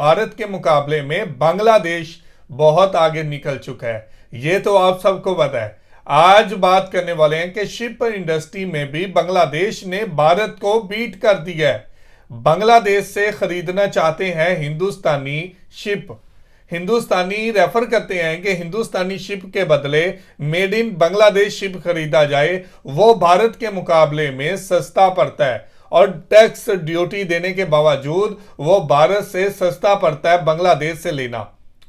भारत के मुकाबले में बांग्लादेश बहुत आगे निकल चुका है। ये तो आप सबको पता है। आज बात करने वाले हैं कि शिप इंडस्ट्री में भी बांग्लादेश ने भारत को बीट कर दिया है। बांग्लादेश से खरीदना चाहते हैं हिंदुस्तानी शिप। हिंदुस्तानी रेफर करते हैं कि हिंदुस्तानी शिप के बदले मेड इन बांग्लादेश शिप खरीदा जाए, वो भारत के मुकाबले में सस्ता पड़ता है और टैक्स ड्यूटी देने के बावजूद वो भारत से सस्ता पड़ता है बांग्लादेश से लेना।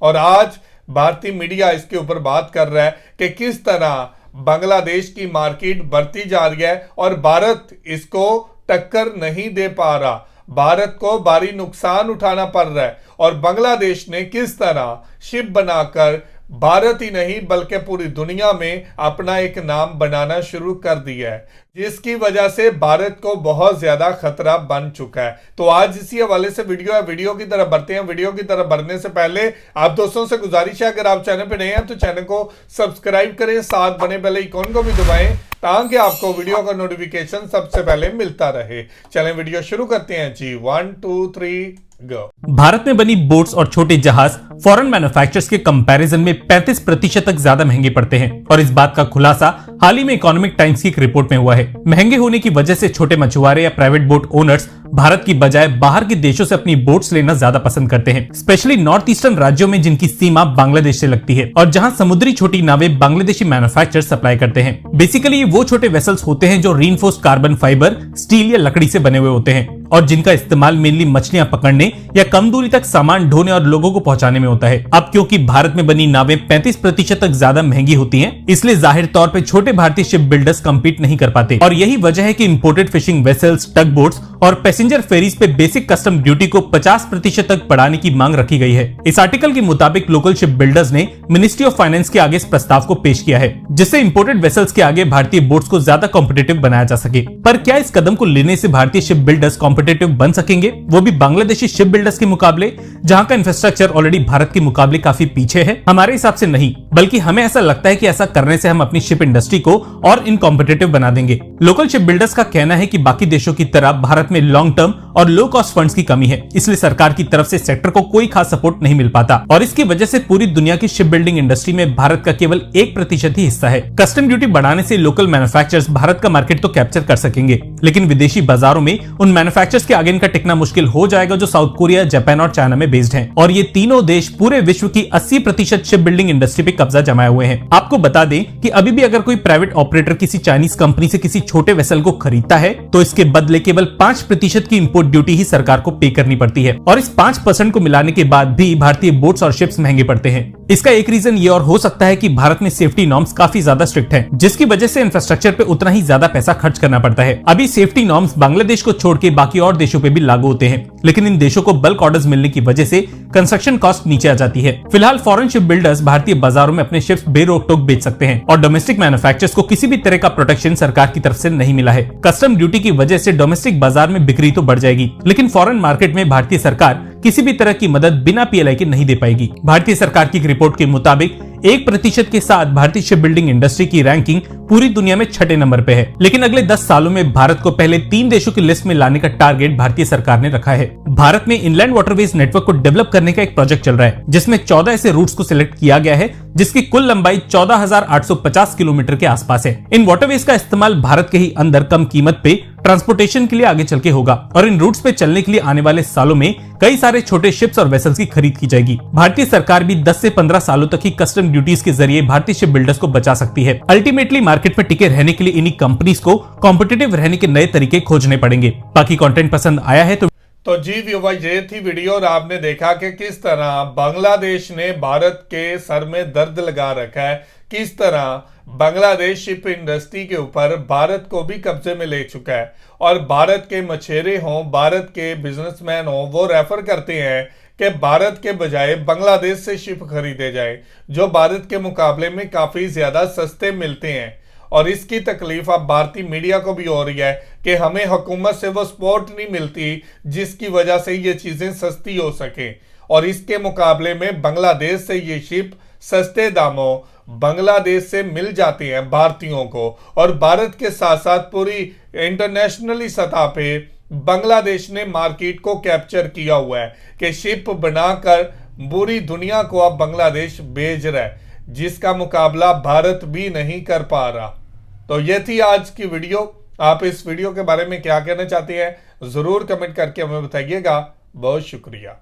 और आज भारतीय मीडिया इसके ऊपर बात कर रहा है कि किस तरह बांग्लादेश की मार्केट बढ़ती जा रही है और भारत इसको टक्कर नहीं दे पा रहा। भारत को भारी नुकसान उठाना पड़ रहा है और बांग्लादेश ने किस तरह शिप बनाकर भारत ही नहीं बल्कि पूरी दुनिया में अपना एक नाम बनाना शुरू कर दिया है, जिसकी वजह से भारत को बहुत ज्यादा खतरा बन चुका है। तो आज इसी हवाले से वीडियो की तरफ बढ़ते हैं। वीडियो की तरफ बढ़ने से पहले आप दोस्तों से गुजारिश है, अगर आप चैनल पे नए हैं तो चैनल को सब्सक्राइब करें, साथ बने बेल आइकन को भी दबाएं ताकि आपको वीडियो का नोटिफिकेशन सबसे पहले मिलता रहे। चलें वीडियो शुरू करते हैं जी। 1 2 3 गो। भारत में बनी बोट्स और छोटे जहाज फॉरेन मैन्युफैक्चरर्स के कंपैरिजन में 35% तक ज्यादा महंगे पड़ते हैं और इस बात का खुलासा हाल ही में इकोनॉमिक टाइम्स की एक रिपोर्ट में हुआ है। महंगे होने की वजह से छोटे मछुआरे या प्राइवेट बोट ओनर्स भारत की बजाय बाहर के देशों से अपनी बोट्स लेना ज्यादा पसंद करते हैं, स्पेशली नॉर्थ ईस्टर्न राज्यों में जिनकी सीमा बांग्लादेश से लगती है और जहां समुद्री छोटी नावें बांग्लादेशी मैन्युफैक्चरर्स सप्लाई करते हैं। बेसिकली ये वो छोटे वेसल्स होते हैं जो रीइंफोर्स्ड कार्बन फाइबर, स्टील या लकड़ी से बने हुए होते हैं और जिनका इस्तेमाल मेनली मछलियां पकड़ने या कम दूरी तक सामान ढोने और लोगों को पहुंचाने में होता है। अब क्योंकि भारत में बनी नावें 35% तक ज्यादा महंगी होती हैं, इसलिए जाहिर तौर पे छोटे भारतीय शिप बिल्डर्स कम्पीट नहीं कर पाते और यही वजह है कि इंपोर्टेड फिशिंग वेसल्स, टग बोट्स और पैसेंजर फेरीज पे बेसिक कस्टम ड्यूटी को 50% तक बढ़ाने की मांग रखी गई है। इस आर्टिकल के मुताबिक लोकल शिप बिल्डर्स ने मिनिस्ट्री ऑफ फाइनेंस के आगे इस प्रस्ताव को पेश किया है, जिससे इंपोर्टेड वेसल्स के आगे भारतीय बोट्स को ज्यादा कॉम्पिटिटिव बनाया जा सके। पर क्या इस कदम को लेने से भारतीय शिप बिल्डर्स कॉम्पिटिटिव बन सकेंगे, वो भी बांग्लादेशी शिप बिल्डर्स के मुकाबले, जहां का इंफ्रास्ट्रक्चर ऑलरेडी भारत के मुकाबले काफी पीछे है? हमारे हिसाब से नहीं, बल्कि हमें ऐसा लगता है कि ऐसा करने से हम अपनी शिप इंडस्ट्री को और इनकॉम्पिटिटिव बना देंगे। लोकल शिप बिल्डर्स का कहना है कि बाकी देशों की तरह भारत में लॉन्ग टर्म और लो कॉस्ट फंड्स की कमी है, इसलिए सरकार की तरफ से सेक्टर को कोई खास सपोर्ट नहीं मिल पाता और इसकी वजह से पूरी दुनिया की शिप बिल्डिंग इंडस्ट्री में भारत का केवल 1% ही हिस्सा है। कस्टम ड्यूटी बढ़ाने से लोकल मैन्युफैक्चरर्स भारत का मार्केट तो कैप्चर कर सकेंगे, लेकिन विदेशी बाजारों में उन मैन्युफैक्चरर्स के आगे इनका टिकना मुश्किल हो जाएगा जो साउथ कोरिया, जापान और चाइना में बेस्ड हैं और ये तीनों देश पूरे विश्व की 80% शिप बिल्डिंग इंडस्ट्री पे कब्जा जमाए हुए हैं। आपको बता दें कि अभी भी अगर कोई प्राइवेट ऑपरेटर किसी चाइनीज कंपनी से किसी छोटे वेसल को खरीदता है तो इसके बदले केवल 5% की इंपोर्ट ड्यूटी ही सरकार को पे करनी पड़ती है और इस 5% को मिलाने के बाद भी भारतीय बोट्स और शिप्स महंगे पड़ते हैं। इसका एक रीजन ये और हो सकता है कि भारत में सेफ्टी नॉर्म्स काफी ज्यादा स्ट्रिक्ट हैं, जिसकी वजह से इंफ्रास्ट्रक्चर पे उतना ही ज्यादा पैसा खर्च करना पड़ता है। अभी सेफ्टी नॉर्म्स बांग्लादेश को छोड़ के बाकी और देशों पे भी लागू होते हैं, लेकिन इन देशों को बल्क ऑर्डर्स मिलने की वजह से कंस्ट्रक्शन कॉस्ट नीचे आ जाती है। फिलहाल फॉरेन शिप बिल्डर्स भारतीय बाजारों में अपने शिप्स बेरोक टोक बेच सकते हैं और डोमेस्टिक मैन्युफैक्चरर्स को किसी भी तरह का प्रोटेक्शन सरकार की तरफ से नहीं मिला है। कस्टम ड्यूटी की वजह से डोमेस्टिक बाजार में बिक्री तो बढ़ जाएगी, लेकिन फॉरेन मार्केट में भारतीय सरकार किसी भी तरह की मदद बिना पीएलआई के नहीं दे पाएगी। भारतीय सरकार की एक रिपोर्ट के मुताबिक 1% के साथ भारतीय शिप बिल्डिंग इंडस्ट्री की रैंकिंग पूरी दुनिया में 6ठे नंबर पे है, लेकिन अगले 10 सालों में भारत को पहले 3 देशों की लिस्ट में लाने का टारगेट भारतीय सरकार ने रखा है। भारत में इनलैंड वाटरवेज नेटवर्क को डेवलप करने का एक प्रोजेक्ट चल रहा है, जिसमें 14 ऐसे रूट्स को सिलेक्ट किया गया है जिसकी कुल लंबाई 14,850 किलोमीटर के आसपास है। इन वाटरवेज का इस्तेमाल भारत के ही अंदर कम कीमत पे ट्रांसपोर्टेशन के लिए आगे चल के होगा और इन रूट्स पे चलने के लिए आने वाले सालों में कई सारे छोटे शिप्स और वेसल्स की खरीद की जाएगी। भारतीय सरकार भी 10 से 15 सालों तक ही कस्टम ड्यूटीज के जरिए भारतीय शिप बिल्डर्स को बचा सकती है। अल्टीमेटली मार्केट में टिके रहने के लिए इन्हीं कंपनीज को कॉम्पिटिटिव रहने के नए तरीके खोजने पड़ेंगे। बाकी कंटेंट पसंद आया है तो जी व्यूअर्स, ये थी वीडियो और आपने देखा कि किस तरह बांग्लादेश ने भारत के सर में दर्द लगा रखा है, किस तरह बांग्लादेश शिप इंडस्ट्री के ऊपर भारत को भी कब्जे में ले चुका है और भारत के मछेरे हों, भारत के बिजनेसमैन हों, वो रेफर करते हैं कि भारत के बजाय बांग्लादेश से शिप खरीदे जाए जो भारत के मुकाबले में काफी ज्यादा सस्ते मिलते हैं। और इसकी तकलीफ अब भारतीय मीडिया को भी हो रही है कि हमें हुकूमत से वो सपोर्ट नहीं मिलती जिसकी वजह से ये चीजें सस्ती हो सके और इसके मुकाबले में बांग्लादेश से ये शिप सस्ते दामों बांग्लादेश से मिल जाती हैं भारतीयों को और भारत के साथ साथ पूरी इंटरनेशनली सतह पे बांग्लादेश ने मार्केट को कैप्चर किया हुआ है कि शिप बनाकर पूरी दुनिया को अब बांग्लादेश भेज रहा है, जिसका मुकाबला भारत भी नहीं कर पा रहा। तो ये थी आज की वीडियो। आप इस वीडियो के बारे में क्या कहना चाहते हैं जरूर कमेंट करके हमें बताइएगा। बहुत शुक्रिया।